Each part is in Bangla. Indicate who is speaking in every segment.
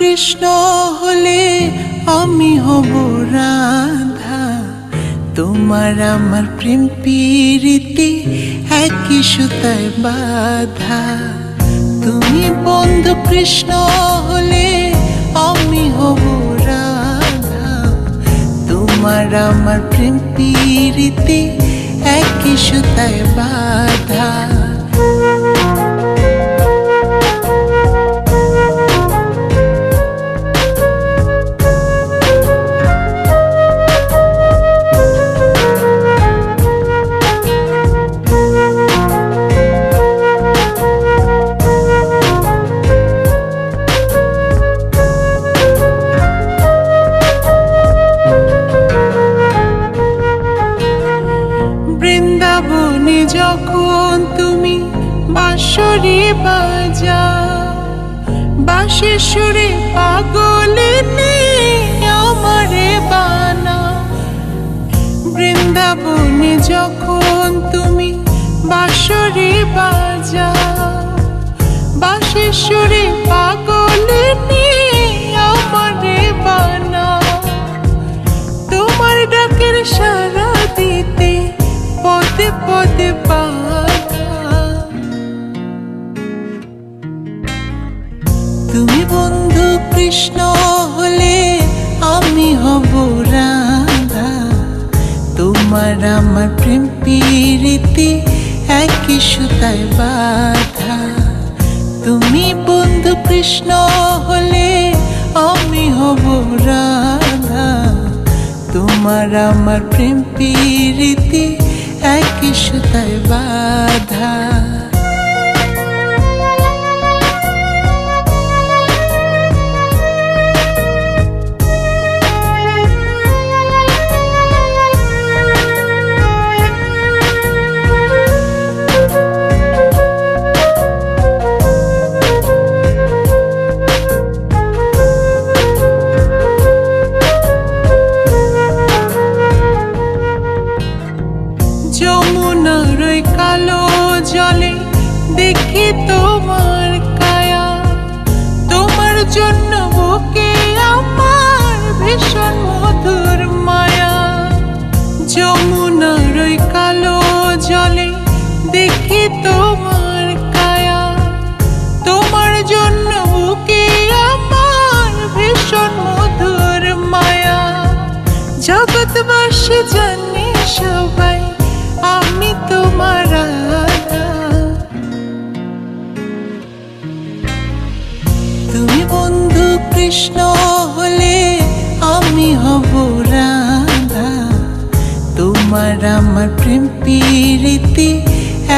Speaker 1: কৃষ্ণ হলে আমি হব রাধা। তোমার আমার প্রেম প্রীতি একই সুতায় বাঁধা। তুমি বন্ধু কৃষ্ণ হলে আমি হব রাধা। তোমার আমার প্রেম প্রীতি একই সুতায় বাঁধা। বৃন্দাবনে যখন তুমি বাঁশরি বাজাও, বাঁশির সুরে পাগলিনী আমারে বানাও। বৃন্দাবনে যখন তুমি বাঁশরি বাজাও, বাঁশির সুরে পাগলিনী আমারে বানাও। তোমার ডাকের সাড়া দিতে পদে পদে বাধা। তুমি বন্ধু কৃষ্ণ হলে আমি হব রাধা। তোমার আমার প্রেম প্রীতি একই সুতায় বাঁধা। তুমি বন্ধু কৃষ্ণ হলে আমি হব রাধা। তোমার আমার প্রেম প্রীতি একই সুতায় বাঁধা। যমুনার ওই কালো জলে দেখি তোমার কায়া। তোমার জন্য বুকে আমার ভীষণ মধুর মায়া। যমুনার ওই কালো জলে দেখি তোমার কায়া। তোমার জন্য বুকে আমার ভীষণ মধুর মায়া। জগৎবাসী জানে সবাই আমি তোমার রাধা। তুমি বন্ধু কৃষ্ণ হলে আমি হব রাধা। তোমার আমার প্রেম প্রীতি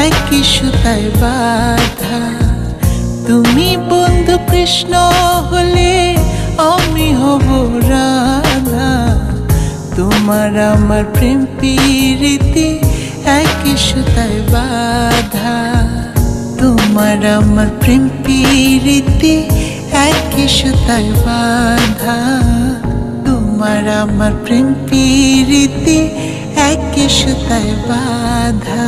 Speaker 1: একই সুতায় বাঁধা। তুমি বন্ধু কৃষ্ণ হলে আমি হব রাধা। তোমার আমার প্রেম প্রীতি একই সুতায় বাঁধা। তোমার আমার প্রেম প্রীতি একই সুতায় বাঁধা। তোমার আমার প্রেম প্রীতি একই সুতায় বাঁধা।